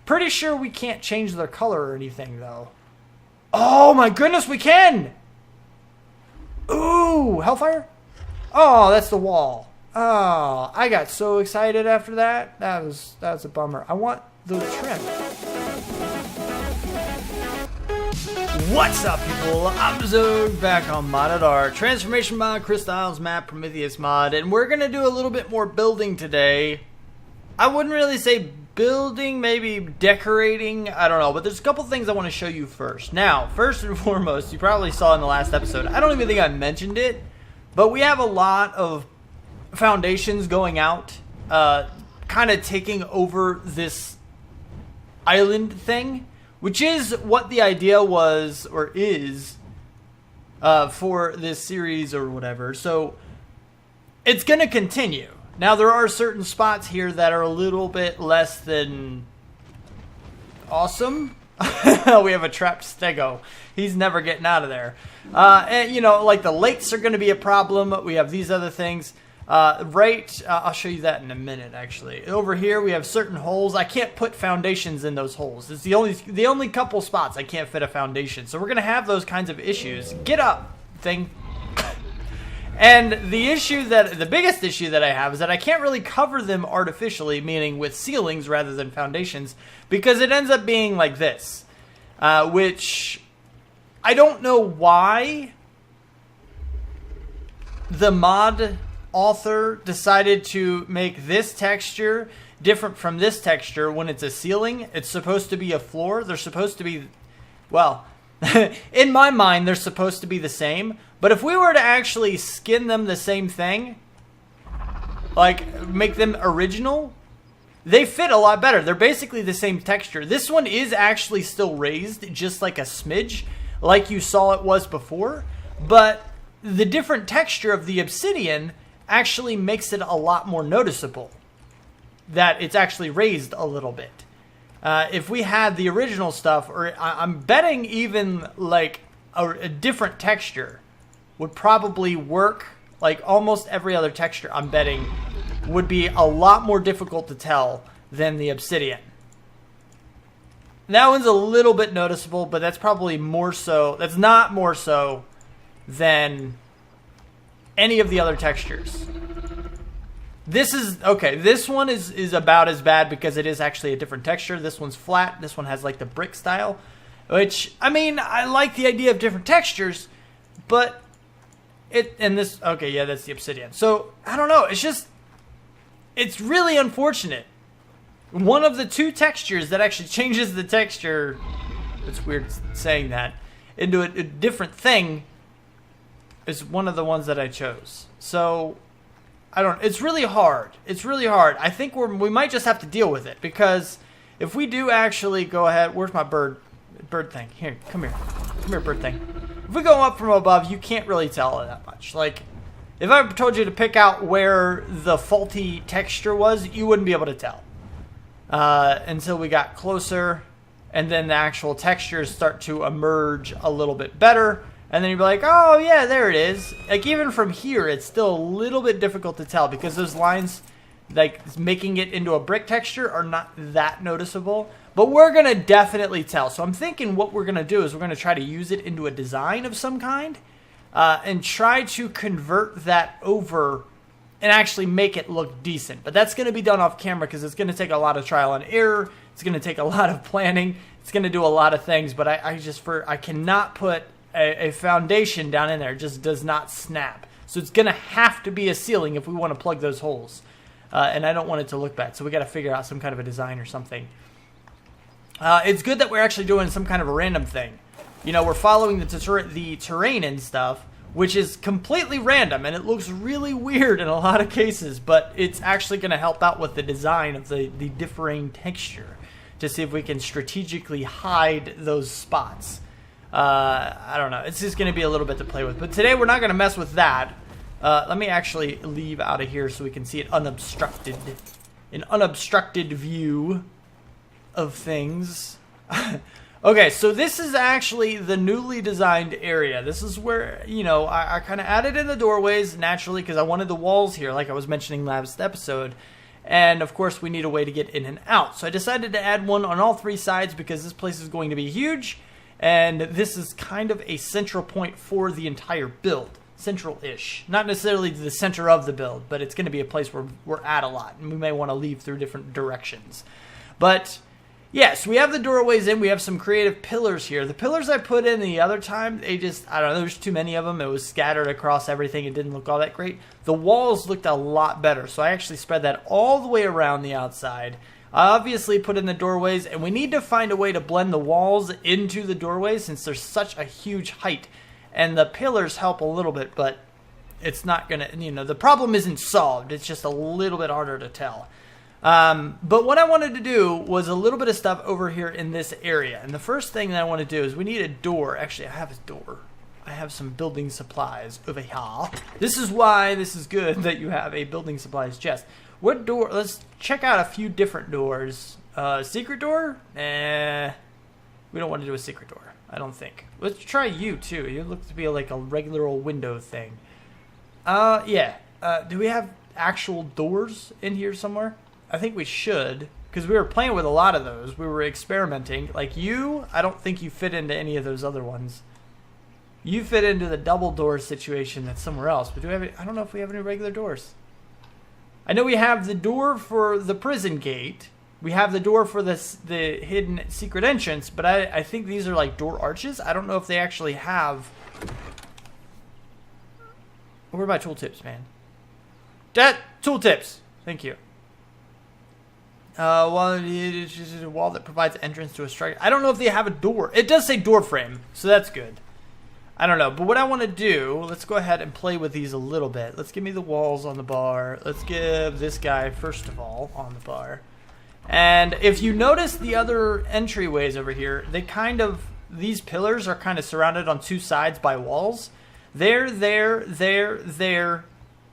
Pretty sure we can't change their color or anything, though. Oh, my goodness, we can! Ooh, Hellfire? Oh, that's the wall. Oh, I got so excited after that. That was a bummer. I want the trim. What's up, people? I'm Xogue, back on Modded Art. Transformation mod, Crystal's map, Prometheus mod, and we're going to do a little bit more building today. I wouldn't really say building, maybe decorating, I don't know, but there's a couple things I want to show you first. Now, first and foremost, you probably saw in the last episode, I don't even think I mentioned it, but we have a lot of foundations going out, kind of taking over this island thing, which is what the idea was, or is, for this series or whatever. So, it's going to continue. Now, there are certain spots here that are a little bit less than awesome. We have a trapped stego. He's never getting out of there. And, you know, like the lakes are going to be a problem. We have these other things. I'll show you that in a minute, actually. Over here, we have certain holes. I can't put foundations in those holes. It's the only couple spots I can't fit a foundation. So we're going to have those kinds of issues. Get up, thing. And the biggest issue that I have is that I can't really cover them artificially, meaning with ceilings rather than foundations, because it ends up being like this, which I don't know why the mod author decided to make this texture different from this texture when it's a ceiling. It's supposed to be a floor. They're supposed to be, well, in my mind, they're supposed to be the same. But if we were to actually skin them the same thing, like make them original, they fit a lot better. They're basically the same texture. This one is actually still raised, just like a smidge, like you saw it was before. But the different texture of the obsidian actually makes it a lot more noticeable that it's actually raised a little bit. If we had the original stuff, or I'm betting even like a different texture would probably work. Like almost every other texture, I'm betting, would be a lot more difficult to tell than the obsidian. That one's a little bit noticeable, but that's probably more so. That's not more so than any of the other textures. This is, okay, this one is about as bad because it is actually a different texture. This one's flat. This one has like the brick style, which, I mean, I like the idea of different textures, but okay, yeah, that's the obsidian. So, I don't know, it's really unfortunate. One of the two textures that actually changes the texture, it's weird saying that, into a different thing is one of the ones that I chose. So, it's really hard. It's really hard. I think we might just have to deal with it, because if we do actually go ahead, where's my bird thing? Here, come here. Come here, bird thing. If we go up from above, you can't really tell that much. Like, if I told you to pick out where the faulty texture was, you wouldn't be able to tell. Until we got closer, and then the actual textures start to emerge a little bit better. And then you'd be like, oh, yeah, there it is. Like, even from here, it's still a little bit difficult to tell because those lines, like, making it into a brick texture are not that noticeable. But we're going to definitely tell. So I'm thinking what we're going to do is we're going to try to use it into a design of some kind and try to convert that over and actually make it look decent. But that's going to be done off camera because it's going to take a lot of trial and error. It's going to take a lot of planning. It's going to do a lot of things. But I cannot put a foundation down in there. It just does not snap. So it's going to have to be a ceiling if we want to plug those holes. And I don't want it to look bad. So we got to figure out some kind of a design or something. It's good that we're actually doing some kind of a random thing. You know, we're following the terrain and stuff, which is completely random, and it looks really weird in a lot of cases, but it's actually going to help out with the design of the differing texture to see if we can strategically hide those spots. I don't know. It's just going to be a little bit to play with. But today we're not going to mess with that. Let me actually leave out of here so we can see it unobstructed. An unobstructed view of things. Okay, so this is actually the newly designed area. This is where, you know, I kind of added in the doorways naturally because I wanted the walls here, like I was mentioning last episode. And of course we need a way to get in and out. So I decided to add one on all 3 sides because this place is going to be huge. And this is kind of a central point for the entire build. Central-ish. Not necessarily the center of the build, but it's going to be a place where we're at a lot. And we may want to leave through different directions. But yes, we have the doorways in. We have some creative pillars here. The pillars I put in the other time, they just, I don't know, there's too many of them. It was scattered across everything. It didn't look all that great. The walls looked a lot better. So I actually spread that all the way around the outside. I obviously put in the doorways, and we need to find a way to blend the walls into the doorways since there's such a huge height. And the pillars help a little bit, but it's not going to, you know, the problem isn't solved. It's just a little bit harder to tell. But what I wanted to do was a little bit of stuff over here in this area. And the first thing that I want to do is we need a door. Actually, I have a door. I have some building supplies over here. This is why this is good that you have a building supplies chest. What door? Let's check out a few different doors. Secret door? We don't want to do a secret door, I don't think. Let's try you, too. You look to be like a regular old window thing. Yeah. Do we have actual doors in here somewhere? I think we should, because we were playing with a lot of those. We were experimenting. Like you, I don't think you fit into any of those other ones. You fit into the double door situation that's somewhere else. But do we have any, I don't know if we have any regular doors. I know we have the door for the prison gate. We have the door for the hidden secret entrance, but I think these are like door arches. I don't know if they actually have... Where are my tooltips, man? Tooltips! Thank you. Well, it's just a wall that provides entrance to a structure. I don't know if they have a door. It does say door frame, so that's good. I don't know, but what I want to do, let's go ahead and play with these a little bit. Let's give me the walls on the bar. Let's give this guy, first of all, on the bar. And if you notice the other entryways over here, they kind of, these pillars are kind of surrounded on 2 sides by walls. There,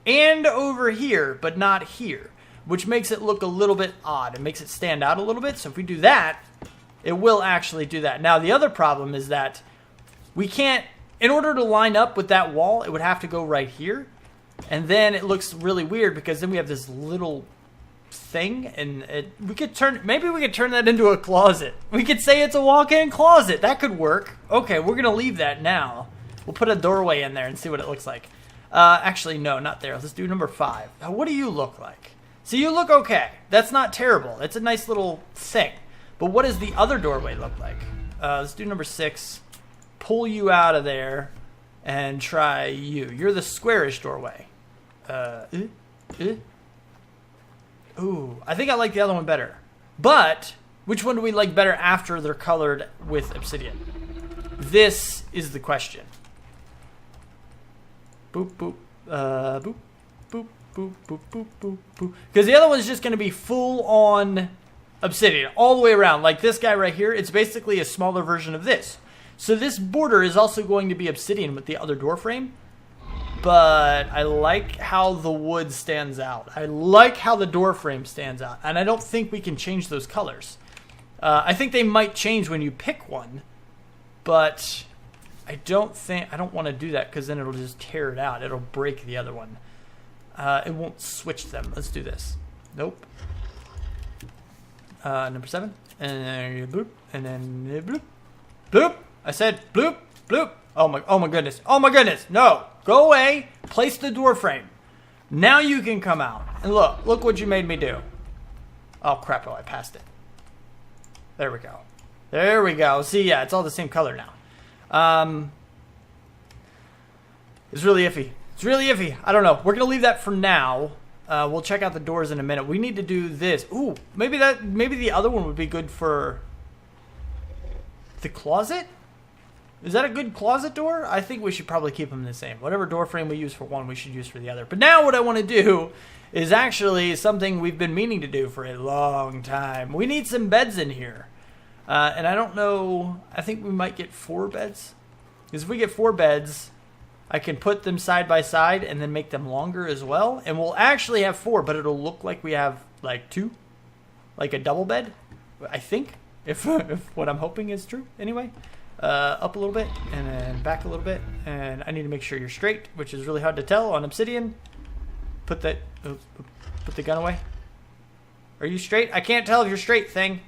and over here, but not here, which makes it look a little bit odd. It makes it stand out a little bit. So if we do that, it will actually do that. Now, the other problem is that we can't, in order to line up with that wall, it would have to go right here. And then it looks really weird because then we have this little thing, and we could turn, maybe we could turn that into a closet. We could say it's a walk-in closet. That could work. Okay, we're going to leave that now. We'll put a doorway in there and see what it looks like. Actually, no, not there. Let's do number 5. What do you look like? So you look okay. That's not terrible. It's a nice little thing. But what does the other doorway look like? Let's do number 6. Pull you out of there and try you. You're the squarish doorway. Ooh, I think I like the other one better. But which one do we like better after they're colored with obsidian? This is the question. Boop, boop, boop, boop, boop, boop, boop, boop, boop. Because the other one's just going to be full on obsidian all the way around. Like this guy right here, it's basically a smaller version of this. So this border is also going to be obsidian with the other door frame. But I like how the wood stands out. I like how the door frame stands out. And I don't think we can change those colors. I think they might change when you pick one. But I don't want to do that because then it'll just tear it out. It'll break the other one. It won't switch them. Let's do this. Nope. Number 7. And then bloop. And then bloop. Bloop. I said bloop. Bloop. Oh my goodness. Oh my goodness. No. Go away. Place the door frame. Now you can come out. And look what you made me do. Oh crap. Oh, I passed it. There we go. There we go. See, yeah, it's all the same color now. It's really iffy. It's really iffy. I don't know. We're going to leave that for now. We'll check out the doors in a minute. We need to do this. Ooh, maybe the other one would be good for the closet? Is that a good closet door? I think we should probably keep them the same. Whatever door frame we use for one, we should use for the other. But now what I want to do is actually something we've been meaning to do for a long time. We need some beds in here. And I don't know, I think we might get 4 beds. Because if we get 4 beds, I can put them side by side and then make them longer as well. And we'll actually have 4, but it'll look like we have like 2. Like a double bed, I think. If what I'm hoping is true, anyway. Up a little bit, and then back a little bit. And I need to make sure you're straight, which is really hard to tell on obsidian. Put the gun away. Are you straight? I can't tell if you're straight, thing.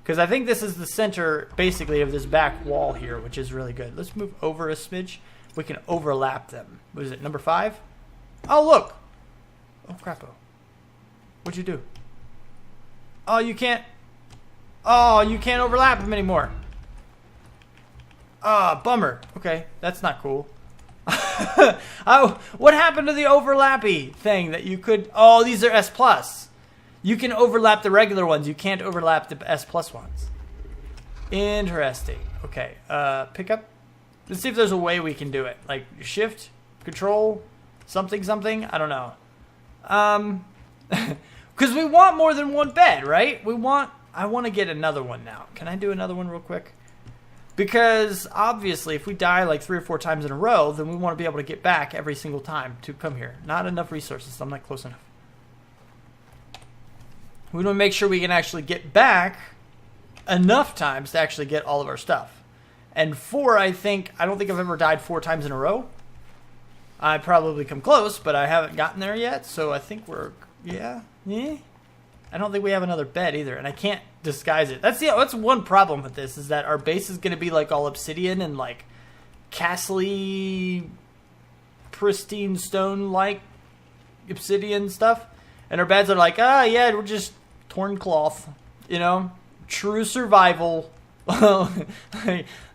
Because I think this is the center, basically, of this back wall here, which is really good. Let's move over a smidge. We can overlap them. What is it, number 5? Oh, look. Oh, crapo. What'd you do? Oh, you can't. Oh, you can't overlap them anymore. Ah, bummer. Okay, that's not cool. Oh, what happened to the overlappy thing that you could... Oh, these are S+. You can overlap the regular ones. You can't overlap the S+ ones. Interesting. Okay, pick up. Let's see if there's a way we can do it. Like, shift, control, something, something. I don't know. Because we want more than one bed, right? I want to get another one now. Can I do another one real quick? Because, obviously, if we die like 3 or 4 times in a row, then we want to be able to get back every single time to come here. Not enough resources. I'm not close enough. We want to make sure we can actually get back enough times to actually get all of our stuff. And 4, I don't think I've ever died 4 times in a row. I probably come close, but I haven't gotten there yet. So I think we're, yeah. I don't think we have another bed either, and I can't disguise it. That's one problem with this, is that our base is going to be like all obsidian and like castle-y, pristine stone-like obsidian stuff. And our beds are like, yeah, we're just torn cloth, you know, true survival. I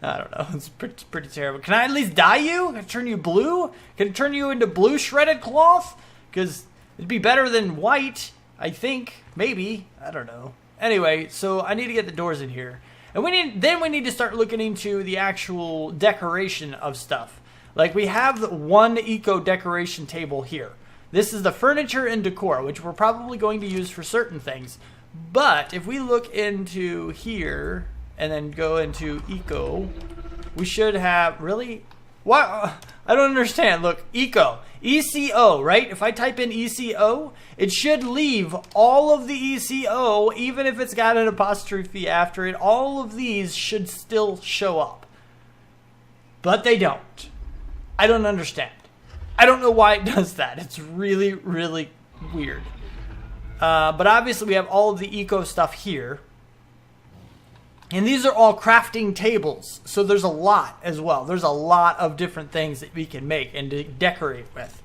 don't know, it's pretty terrible. Can I at least dye you? Can I turn you blue? Can I turn you into blue shredded cloth? Because it'd be better than white, I think. Maybe. I don't know. Anyway, so I need to get the doors in here. And we need to start looking into the actual decoration of stuff. Like, we have the one eco decoration table here. This is the furniture and decor, which we're probably going to use for certain things. But if we look into here and then go into eco, we should have, really? What? I don't understand. Look, eco. ECO, right? If I type in ECO, it should leave all of the ECO, even if it's got an apostrophe after it. All of these should still show up. But they don't. I don't understand. I don't know why it does that. It's really, really weird. But obviously we have all of the eco stuff here. And these are all crafting tables. So there's a lot as well. There's a lot of different things that we can make and to decorate with.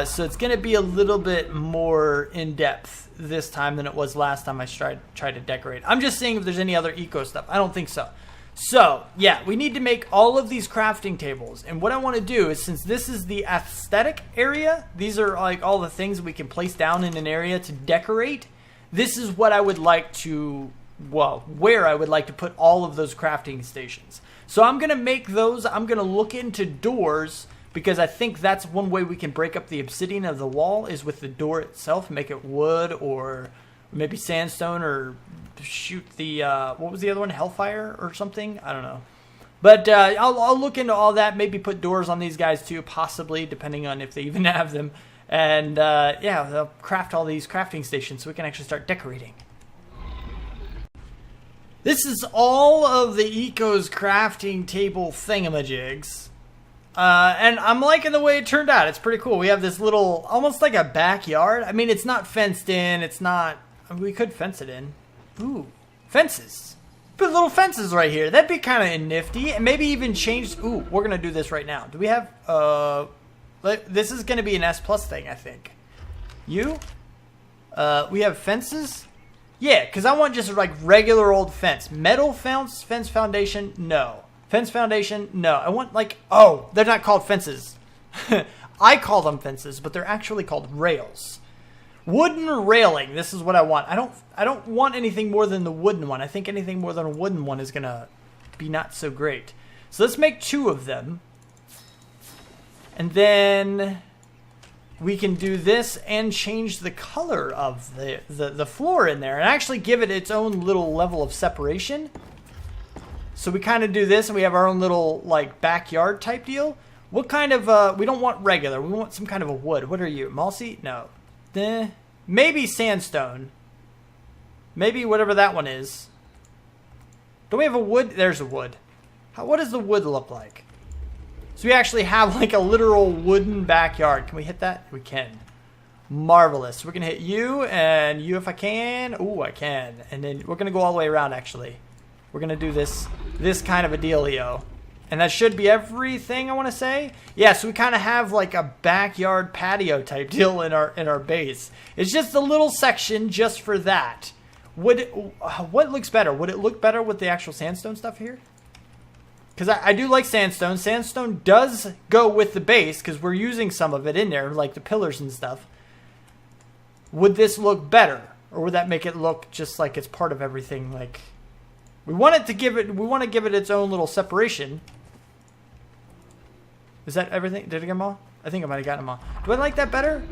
So it's going to be a little bit more in-depth this time than it was last time I tried to decorate. I'm just seeing if there's any other eco stuff. I don't think so. So, yeah, we need to make all of these crafting tables. And what I want to do is, since this is the aesthetic area, these are like all the things we can place down in an area to decorate. This is what I would like to, well, where I would like to put all of those crafting stations. So I'm going to make those, I'm going to look into doors, because I think that's one way we can break up the obsidian of the wall is with the door itself, make it wood or maybe sandstone, or shoot the, what was the other one? Hellfire or something? I don't know. But I'll look into all that. Maybe put doors on these guys too, possibly, depending on if they even have them. And yeah, they'll craft all these crafting stations so we can actually start decorating. This is all of the Eco's crafting table thingamajigs. And I'm liking the way it turned out. It's pretty cool. We have this little, almost like a backyard. I mean, it's not fenced in. It's not, we could fence it in. Ooh, fences. Put little fences right here. That'd be kind of nifty. And maybe even change. Ooh, we're going to do this right now. Do we have, this is going to be an S+ thing, I think. You? We have fences? Yeah, because I want just like regular old fence. Metal fence foundation? No. Fence foundation? No. I want like, oh, they're not called fences. I call them fences, but they're actually called rails. Wooden railing. This is what I want. I don't want anything more than the wooden one. I think anything more than a wooden one is going to be not so great. So let's make 2 of them. And then we can do this and change the color of the floor in there and actually give it its own little level of separation. So we kind of do this and we have our own little like backyard type deal. What kind of, we don't want regular. We want some kind of a wood. What are you? Malsey? No. Maybe sandstone. Maybe whatever that one is. Do we have a wood? There's a wood. What does the wood look like? So we actually have like a literal wooden backyard. Can we hit that? We can. Marvelous. We're going to hit you and you if I can. Ooh, I can. And then we're going to go all the way around, actually. We're going to do this kind of a dealio. And that should be everything, I want to say. Yeah, so we kind of have like a backyard patio type deal in our base. It's just a little section just for that. What looks better? Would it look better with the actual sandstone stuff here? Because I do like sandstone. Sandstone does go with the base because we're using some of it in there, like the pillars and stuff. Would this look better? Or would that make it look just like it's part of everything? Like, we want to give it its own little separation. Is that everything? Did I get them all? I think I might have gotten them all. Do I like that better?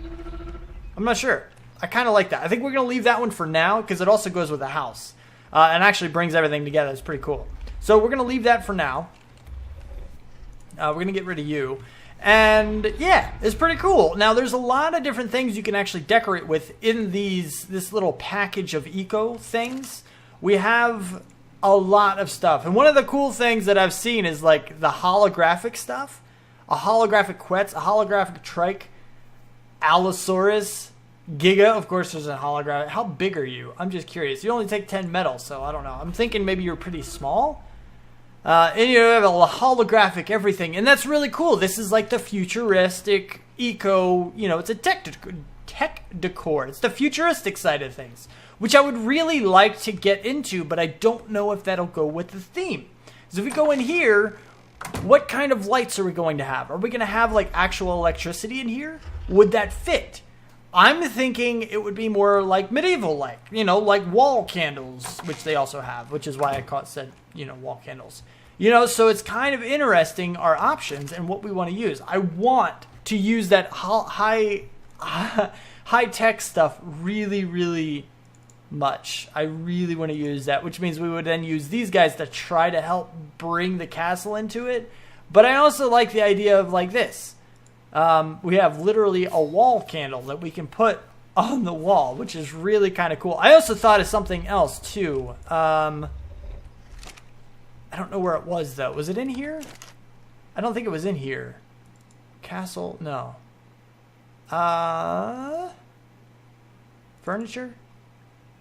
I'm not sure. I kind of like that. I think we're going to leave that one for now because it also goes with the house. And actually brings everything together. It's pretty cool. So we're going to leave that for now. We're going to get rid of you. And yeah, it's pretty cool. Now there's a lot of different things you can actually decorate with in this little package of eco things. We have a lot of stuff. And one of the cool things that I've seen is like the holographic stuff. A holographic Quetz, a holographic Trike, Allosaurus, Giga. Of course, there's a holographic. How big are you? I'm just curious. You only take 10 metal, so I don't know. I'm thinking maybe you're pretty small. And you have a holographic everything. And that's really cool. This is like the futuristic eco, you know, it's a tech decor. It's the futuristic side of things, which I would really like to get into, but I don't know if that'll go with the theme. So if we go in here, what kind of lights are we going to have? Are we going to have like actual electricity in here? Would that fit? I'm thinking it would be more like medieval, like, you know, like wall candles, which they also have, which is why I said, you know, wall candles. You know, so it's kind of interesting, our options and what we want to use. I want to use that high-tech stuff really, really much. I really want to use that, which means we would then use these guys to try to help bring the castle into it. But I also like the idea of like this. We have literally a wall candle that we can put on the wall, which is really kind of cool. I also thought of something else too. I don't know where it was though. Was it in here? I don't think it was in here. Castle, no. Furniture?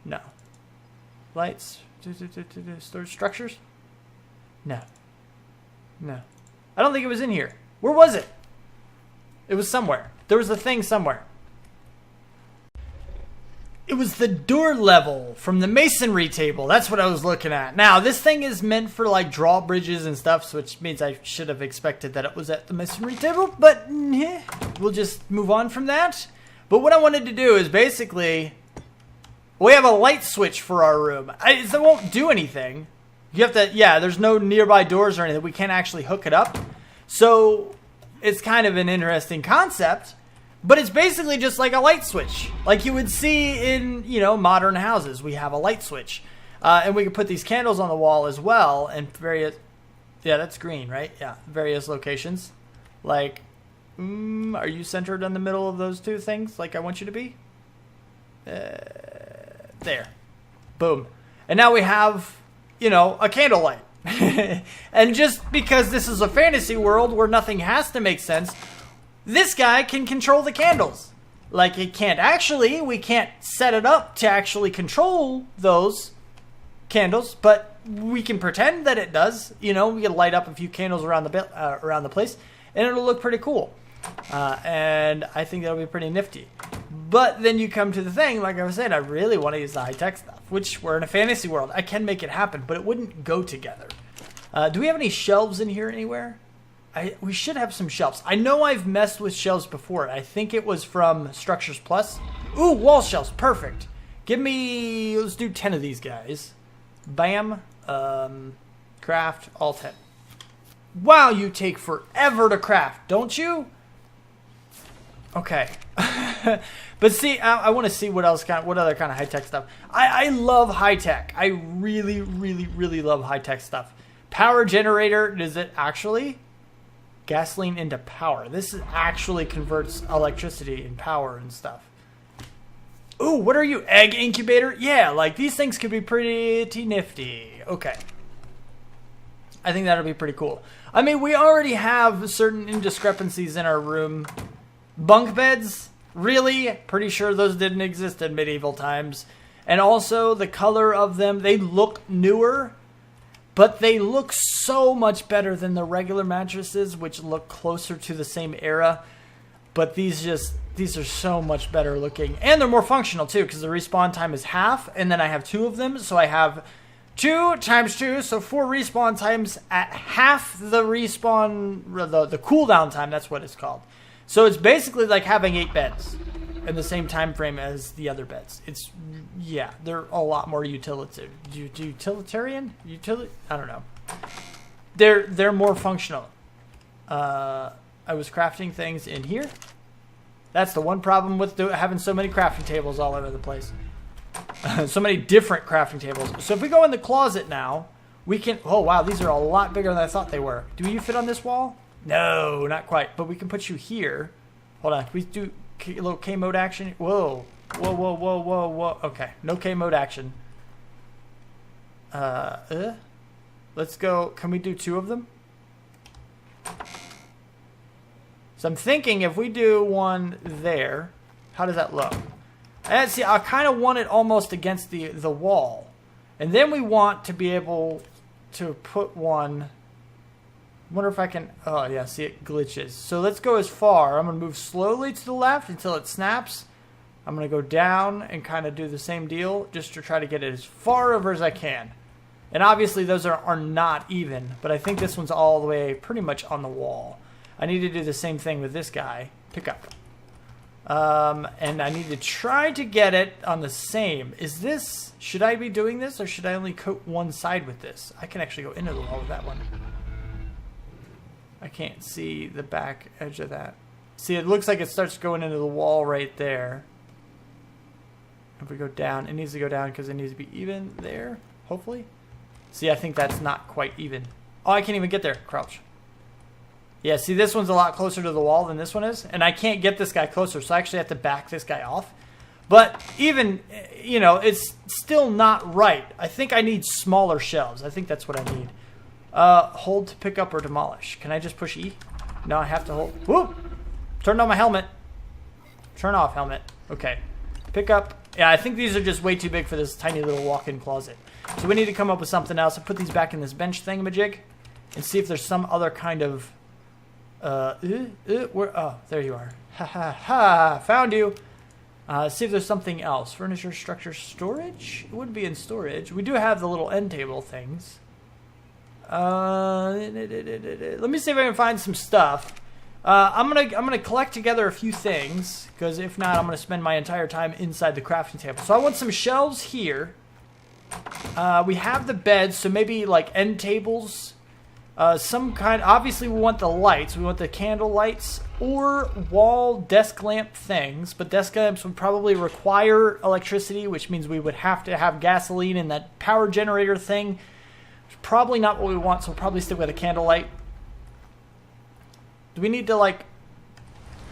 No. Lights? Storage structures? No. No. I don't think it was in here. Where was it? It was somewhere. There was a thing somewhere. It was the door level from the masonry table. That's what I was looking at. Now, this thing is meant for like drawbridges and stuff, which means I should have expected that it was at the masonry table, but we'll just move on from that. But what I wanted to do is basically, we have a light switch for our room. It won't do anything. You have to, yeah, there's no nearby doors or anything. We can't actually hook it up. So it's kind of an interesting concept. But it's basically just like a light switch. Like you would see in, you know, modern houses. We have a light switch. And we can put these candles on the wall as well. And various... Yeah, that's green, right? Yeah, various locations. Like, are you centered in the middle of those two things like I want you to be? There. Boom. And now we have, you know, a candlelight. And just because this is a fantasy world where nothing has to make sense... This guy can control the candles. Like, it can't actually. We can't set it up to actually control those candles, but we can pretend that it does. You know, we can light up a few candles around the place, and it'll look pretty cool. And I think that'll be pretty nifty. But then you come to the thing, like I was saying, I really want to use the high-tech stuff, which we're in a fantasy world. I can make it happen, but it wouldn't go together. Do we have any shelves in here anywhere? We should have some shelves. I know I've messed with shelves before. I think it was from Structures Plus. Ooh, wall shelves. Perfect. Give me... Let's do 10 of these guys. Bam. Craft. All 10. Wow, you take forever to craft, don't you? Okay. But see, I want to see what else what other kind of high-tech stuff. I love high-tech. I really, really, really love high-tech stuff. Power generator. Does it actually... Gasoline into power. This actually converts electricity and power and stuff. Ooh, what are you? Egg incubator? Yeah, like these things could be pretty nifty. Okay. I think that'll be pretty cool. I mean, we already have certain indiscrepancies in our room. Bunk beds. Really? Pretty sure those didn't exist in medieval times. And also, the color of them, they look newer, but they look so much better than the regular mattresses, which look closer to the same era. But these are so much better looking. And they're more functional, too, because the respawn time is half, and then I have 2 of them, so I have 2 times 2, so 4 respawn times at half the respawn, the cooldown time, that's what it's called. So it's basically like having 8 beds in the same time frame as the other beds. It's, yeah, they're a lot more utilitarian. I don't know. They're more functional. I was crafting things in here. That's the one problem with having so many crafting tables all over the place. So many different crafting tables. So if we go in the closet now, we can... Oh, wow, these are a lot bigger than I thought they were. Do you fit on this wall? No, not quite. But we can put you here. Hold on. Can we do a little K-mode action? Whoa. Whoa, whoa, whoa, whoa, whoa. Okay, no K-mode action. Let's go. Can we do 2 of them? So I'm thinking if we do one there, how does that look? See, I kind of want it almost against the wall. And then we want to be able to put one... I wonder if I can... Oh, yeah, see, it glitches. So let's go as far. I'm going to move slowly to the left until it snaps. I'm going to go down and kind of do the same deal just to try to get it as far over as I can. And obviously those are not even, but I think this one's all the way pretty much on the wall. I need to do the same thing with this guy. Pick up. And I need to try to get it on the same. Is this... Should I be doing this, or should I only coat one side with this? I can actually go into the wall with that one. I can't see the back edge of that. See, it looks like it starts going into the wall right there. If we go down, it needs to go down because it needs to be even there, hopefully. See, I think that's not quite even. Oh, I can't even get there. Crouch. Yeah, see, this one's a lot closer to the wall than this one is. And I can't get this guy closer, so I actually have to back this guy off. But even, you know, it's still not right. I think I need smaller shelves. I think that's what I need. Hold to pick up or demolish. Can I just push E? No, I have to hold. Whoop! Turned on my helmet. Turn off helmet. Okay. Pick up. Yeah, I think these are just way too big for this tiny little walk-in closet. So we need to come up with something else. I'll put these back in this bench thingamajig and see if there's some other kind of... where, oh, there you are. Ha ha ha! Found you! See if there's something else. Furniture, structure, storage? It wouldn't be in storage. We do have the little end table things. Let me see if I can find some stuff. I'm gonna collect together a few things, because if not, I'm gonna spend my entire time inside the crafting table. So I want some shelves here. We have the beds, so maybe like end tables. Some kind. Obviously, we want the lights. We want the candle lights or wall desk lamp things. But desk lamps would probably require electricity, which means we would have to have gasoline in that power generator thing. It's probably not what we want, so we'll probably stick with a candle light. Do we need to, like...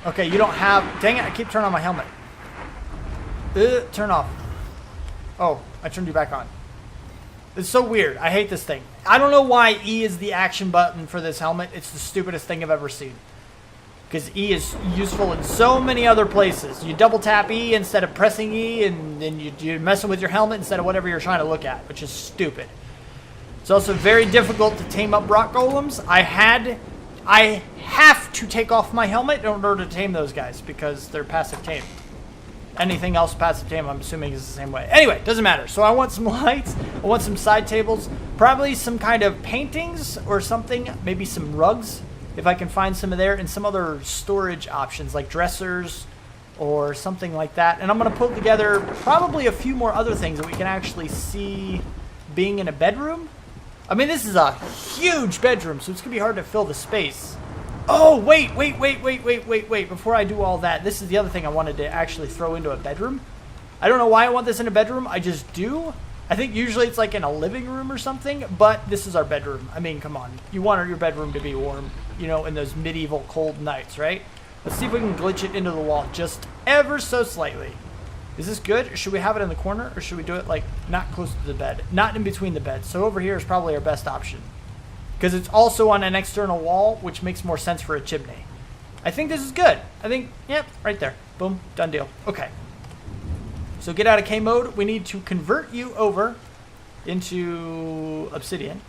Okay, you don't have... Dang it, I keep turning on my helmet. Turn off. Oh, I turned you back on. It's so weird. I hate this thing. I don't know why E is the action button for this helmet. It's the stupidest thing I've ever seen. Because E is useful in so many other places. You double tap E instead of pressing E, and then you're messing with your helmet instead of whatever you're trying to look at, which is stupid. It's also very difficult to tame up rock golems. I have to take off my helmet in order to tame those guys because they're passive tame. Anything else passive tame, I'm assuming, is the same way. Anyway, doesn't matter. So I want some lights. I want some side tables. Probably some kind of paintings or something. Maybe some rugs, if I can find some of there. And some other storage options, like dressers or something like that. And I'm going to put together probably a few more other things that we can actually see being in a bedroom. I mean, this is a huge bedroom, so it's going to be hard to fill the space. Oh, wait. Before I do all that, this is the other thing I wanted to actually throw into a bedroom. I don't know why I want this in a bedroom. I just do. I think usually it's like in a living room or something, but this is our bedroom. I mean, come on. You want your bedroom to be warm, you know, in those medieval cold nights, right? Let's see if we can glitch it into the wall just ever so slightly. Is this good? Or should we have it in the corner, or should we do it like not close to the bed? Not in between the beds. So over here is probably our best option. Because it's also on an external wall, which makes more sense for a chimney. I think this is good. I think, yep, right there. Boom, done deal. Okay. So get out of K mode. We need to convert you over into obsidian.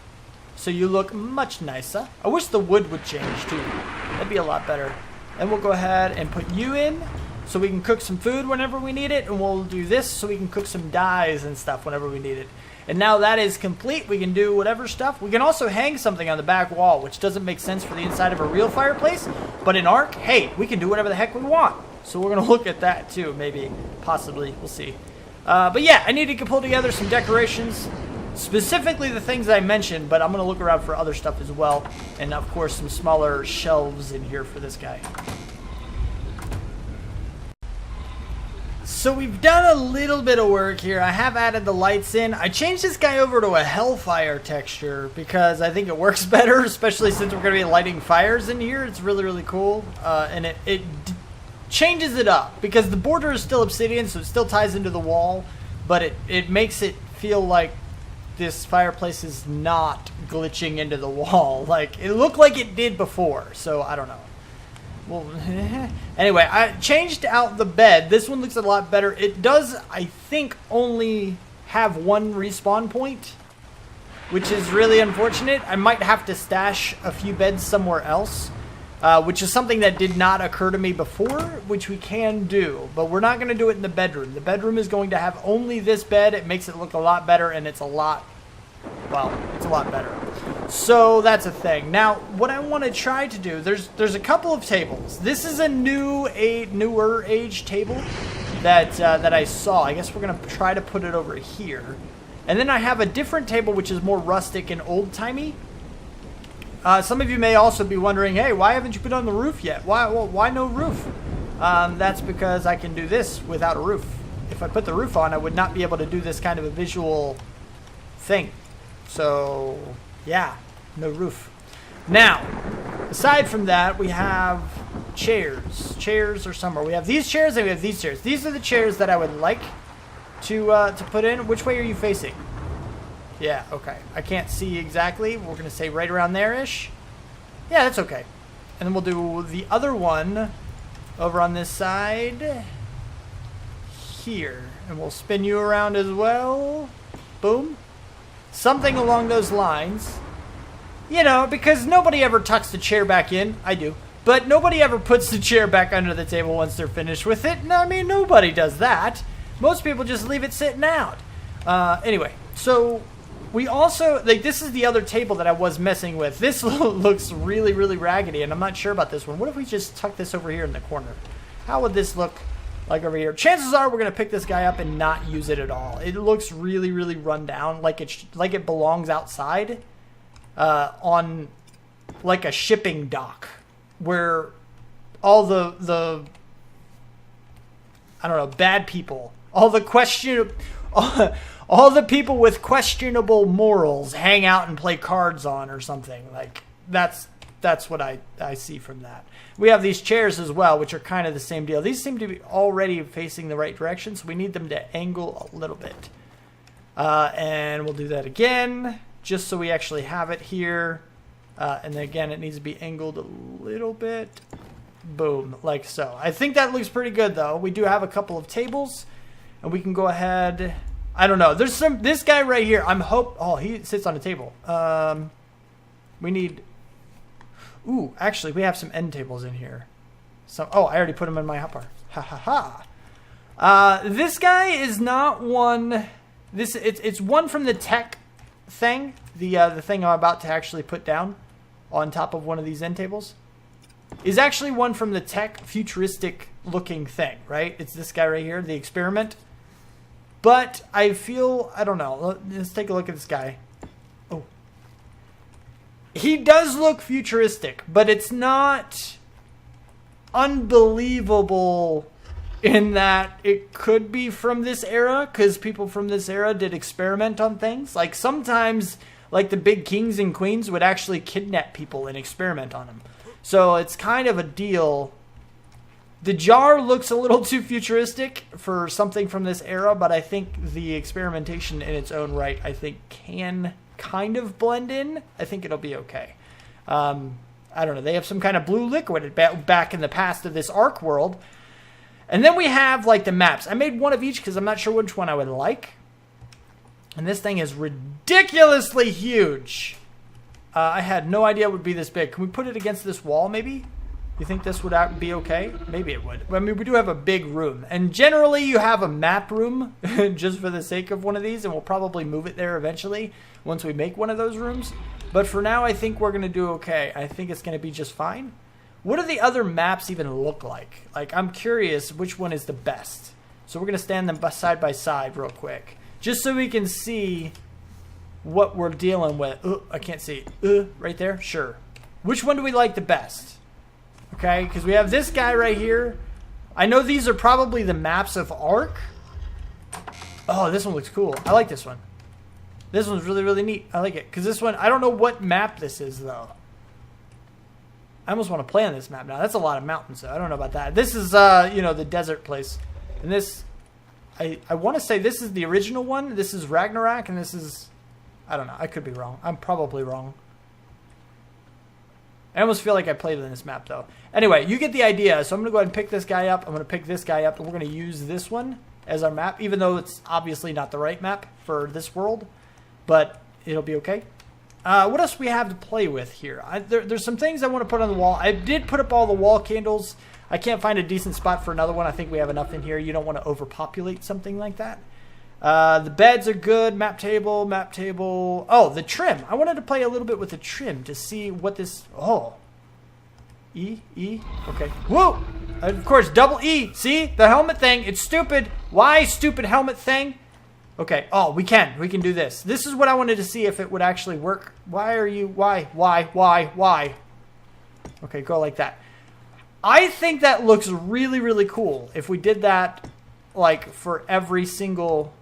So you look much nicer. I wish the wood would change too. That'd be a lot better. And we'll go ahead and put you in so we can cook some food whenever we need it. And we'll do this so we can cook some dyes and stuff whenever we need it. And now that is complete, we can do whatever stuff. We can also hang something on the back wall, which doesn't make sense for the inside of a real fireplace. But in Ark, hey, we can do whatever the heck we want. So we're going to look at that too, maybe, possibly. We'll see. But yeah, I need to pull together some decorations. Specifically the things I mentioned, but I'm going to look around for other stuff as well. And of course some smaller shelves in here for this guy. So we've done a little bit of work here. I have added the lights in. I changed this guy over to a hellfire texture because I think it works better, especially since we're going to be lighting fires in here. It's really, really cool. And it changes it up because the border is still obsidian, so it still ties into the wall, but it makes it feel like this fireplace is not glitching into the wall. Like, it looked like it did before, so I don't know. Well, anyway, I changed out the bed. This one looks a lot better. It does, I think, only have one respawn point, which is really unfortunate. I might have to stash a few beds somewhere else, which is something that did not occur to me before, which we can do. But we're not going to do it in the bedroom. The bedroom is going to have only this bed. It makes it look a lot better, and it's a lot, well, it's a lot better. So that's a thing. Now, what I want to try to do, there's a couple of tables. This is a newer age table that I saw. I guess we're going to try to put it over here. And then I have a different table which is more rustic and old-timey. Some of you may also be wondering, hey, why haven't you put on the roof yet? Why no roof? That's because I can do this without a roof. If I put the roof on, I would not be able to do this kind of a visual thing. So, yeah, no roof. Now, aside from that, we have chairs. Chairs are somewhere. We have these chairs and we have these chairs. These are the chairs that I would like to put in. Which way are you facing? Yeah, okay. I can't see exactly. We're going to say right around there-ish. Yeah, that's okay. And then we'll do the other one over on this side here. And we'll spin you around as well. Boom. Something along those lines. You know, because nobody ever tucks the chair back in. I do. But nobody ever puts the chair back under the table once they're finished with it. No, I mean, nobody does that. Most people just leave it sitting out. Anyway, so we also, like, this is the other table that I was messing with. This looks really, really raggedy, and I'm not sure about this one. What if we just tuck this over here in the corner? How would this look like over here? Chances are we're going to pick this guy up and not use it at all. It looks really, really run down, like it belongs outside on, like, a shipping dock where all the I don't know, bad people, all the people with questionable morals hang out and play cards on or something. Like, that's what I see from that. We have these chairs as well, which are kind of the same deal. These seem to be already facing the right direction, so we need them to angle a little bit. And we'll do that again, just so we actually have it here. And then again, it needs to be angled a little bit. Boom, like so. I think that looks pretty good, though. We do have a couple of tables, and we can go ahead. I don't know. There's this guy right here. Oh, he sits on a table. We need. Ooh, actually, we have some end tables in here. Oh, I already put them in my hotbar. Ha ha ha. This guy is not one. It's one from the tech thing. The thing I'm about to actually put down on top of one of these end tables is actually one from the tech futuristic looking thing, right? It's this guy right here, the experiment. But I feel, I don't know. Let's take a look at this guy. Oh. He does look futuristic, but it's not unbelievable in that it could be from this era, because people from this era did experiment on things. Like, sometimes, like, the big kings and queens would actually kidnap people and experiment on them. So it's kind of a deal. The jar looks a little too futuristic for something from this era, but I think the experimentation in its own right, I think, can kind of blend in. I think it'll be okay. I don't know. They have some kind of blue liquid back in the past of this Ark world. And then we have, like, the maps. I made one of each because I'm not sure which one I would like. And this thing is ridiculously huge. I had no idea it would be this big. Can we put it against this wall, maybe? You think this would be okay? Maybe it would. I mean, we do have a big room. And generally, you have a map room just for the sake of one of these. And we'll probably move it there eventually once we make one of those rooms. But for now, I think we're going to do okay. I think it's going to be just fine. What do the other maps even look like? Like, I'm curious which one is the best. So we're going to stand them side by side real quick. Just so we can see what we're dealing with. I can't see. Right there? Sure. Which one do we like the best? Okay, because we have this guy right here. I know these are probably the maps of Ark. Oh, this one looks cool. I like this one. This one's really, really neat. I like it. Because this one, I don't know what map this is, though. I almost want to play on this map now. That's a lot of mountains, though. I don't know about that. This is, you know, the desert place. And this, I want to say this is the original one. This is Ragnarok, and this is, I don't know. I could be wrong. I'm probably wrong. I almost feel like I played on this map, though. Anyway, you get the idea. So I'm going to go ahead and pick this guy up. I'm going to pick this guy up, and we're going to use this one as our map, even though it's obviously not the right map for this world. But it'll be okay. What else we have to play with here? There's some things I want to put on the wall. I did put up all the wall candles. I can't find a decent spot for another one. I think we have enough in here. You don't want to overpopulate something like that. The beds are good. Map table, map table. Oh, the trim. I wanted to play a little bit with the trim to see what this... Oh. E. Okay. Whoa! Of course, double E. See? The helmet thing. It's stupid. Why stupid helmet thing? Okay. Oh, we can do this. This is what I wanted to see if it would actually work. Why? Okay, go like that. I think that looks really, really cool if we did that, like, for every single...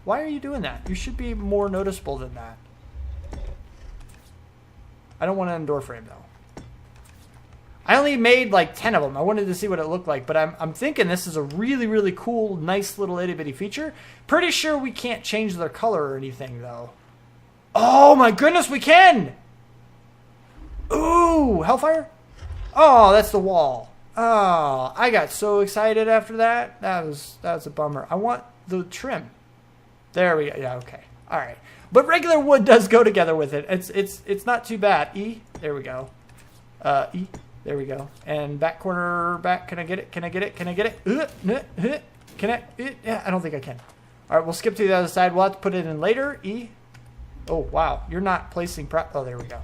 Why are you doing that? You should be more noticeable than that. I don't want an indoor frame, though. I only made like 10 of them. I wanted to see what it looked like, but I'm thinking this is a really, really cool, nice little itty-bitty feature. Pretty sure we can't change their color or anything, though. Oh, my goodness, we can! Ooh, Hellfire? Oh, that's the wall. Oh, I got so excited after that. That was a bummer. I want the trim. There we go. Yeah, okay. All right. But regular wood does go together with it. It's not too bad. E. There we go. E. There we go. And back corner back. Can I get it? Can I get it? Can I get it? Can I? Yeah, I don't think I can. All right, we'll skip to the other side. We'll have to put it in later. E. Oh, wow. You're not placing prop. Oh, there we go.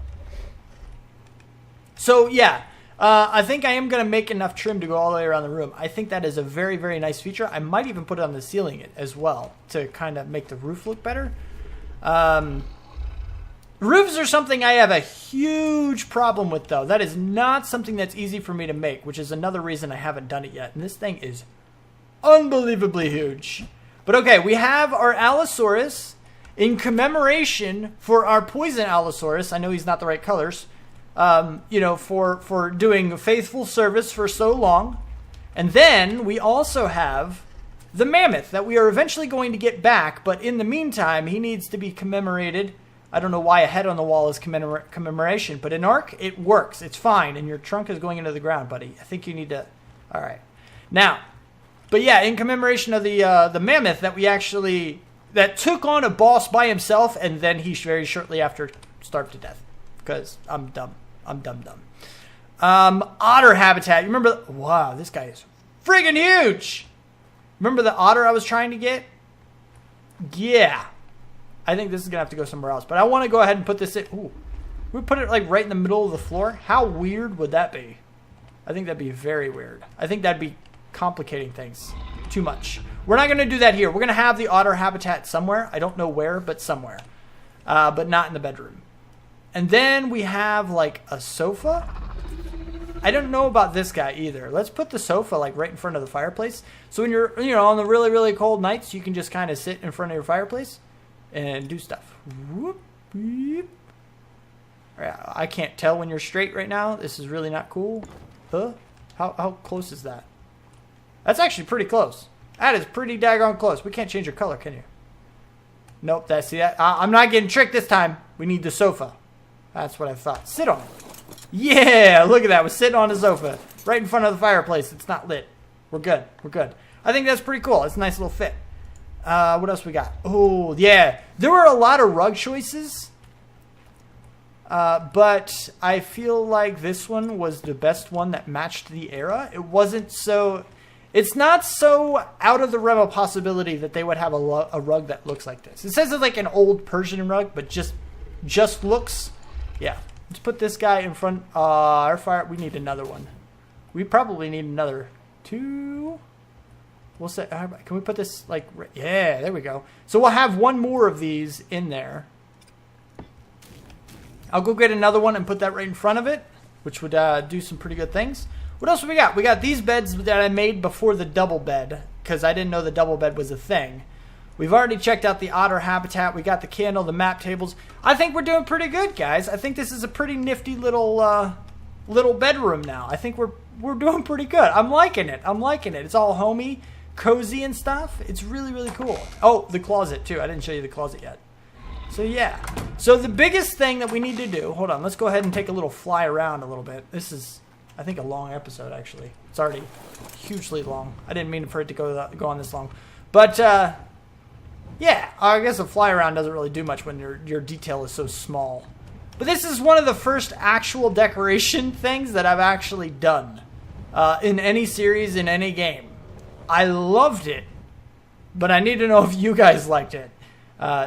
So, yeah. I think I am going to make enough trim to go all the way around the room. I think that is a very, very nice feature. I might even put it on the ceiling as well to kind of make the roof look better. Roofs are something I have a huge problem with, though. That is not something that's easy for me to make, which is another reason I haven't done it yet. And this thing is unbelievably huge. But okay, we have our Allosaurus in commemoration for our poison Allosaurus. I know he's not the right colors. You know, for doing faithful service for so long. And then we also have the mammoth that we are eventually going to get back. But in the meantime, he needs to be commemorated. I don't know why a head on the wall is commemoration, but in Ark, it works. It's fine, and your trunk is going into the ground, buddy. I think you need to... All right. Now, but yeah, in commemoration of the mammoth that we actually... That took on a boss by himself, and then he very shortly after starved to death. Because I'm dumb. I'm dumb. Otter habitat. You remember... Wow, this guy is friggin' huge! Remember the otter I was trying to get? Yeah. I think this is going to have to go somewhere else. But I want to go ahead and put this in. Ooh. We put it like right in the middle of the floor. How weird would that be? I think that'd be very weird. I think that'd be complicating things too much. We're not going to do that here. We're going to have the otter habitat somewhere. I don't know where, but somewhere. But not in the bedroom. And then we have like a sofa. I don't know about this guy either. Let's put the sofa like right in front of the fireplace. So when you're, you know, on the really, really cold nights, you can just kind of sit in front of your fireplace and do stuff. Whoop, whoop. I can't tell when you're straight right now. This is really not cool. Huh? How close is that? That's actually pretty close. That is pretty daggone close. We can't change your color, can you? Nope. See that? I'm not getting tricked this time. We need the sofa. That's what I thought. Sit on it. Yeah, look at that. We're sitting on a sofa right in front of the fireplace. It's not lit. We're good. We're good. I think that's pretty cool. It's a nice little fit. What else we got? Oh, yeah. There were a lot of rug choices. But I feel like this one was the best one that matched the era. It wasn't so... It's not so out of the realm of possibility that they would have a rug that looks like this. It says it's like an old Persian rug, but just looks... Yeah. Let's put this guy in front. Our fire... We need another one. We probably need another 2... We'll say... Can we put this like... Yeah, there we go. So we'll have one more of these in there. I'll go get another one and put that right in front of it, which would do some pretty good things. What else we got? We got these beds that I made before the double bed, because I didn't know the double bed was a thing. We've already checked out the otter habitat. We got the candle, the map tables. I think we're doing pretty good, guys. I think this is a pretty nifty little little bedroom now. I think we're doing pretty good. I'm liking it. I'm liking it. It's all homey, cozy and stuff. It's really, really cool. Oh, the closet, too. I didn't show you the closet yet. So, yeah. So, the biggest thing that we need to do... Hold on. Let's go ahead and take a little fly around a little bit. This is, I think, a long episode, actually. It's already hugely long. I didn't mean for it to go on this long. But, yeah. I guess a fly around doesn't really do much when your detail is so small. But this is one of the first actual decoration things that I've actually done in any series, in any game. I loved it. But I need to know if you guys liked it.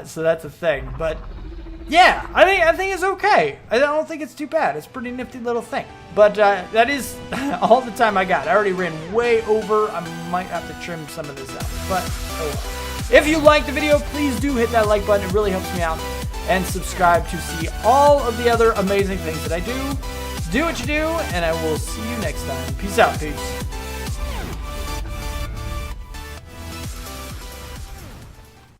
So that's a thing, but yeah, I think it's okay. I don't think it's too bad. It's a pretty nifty little thing. But that is all the time I got. I already ran way over. I might have to trim some of this out. But oh well. If you liked the video, please do hit that like button. It really helps me out. And subscribe to see all of the other amazing things that I do. Do what you do, and I will see you next time. Peace out, peeps.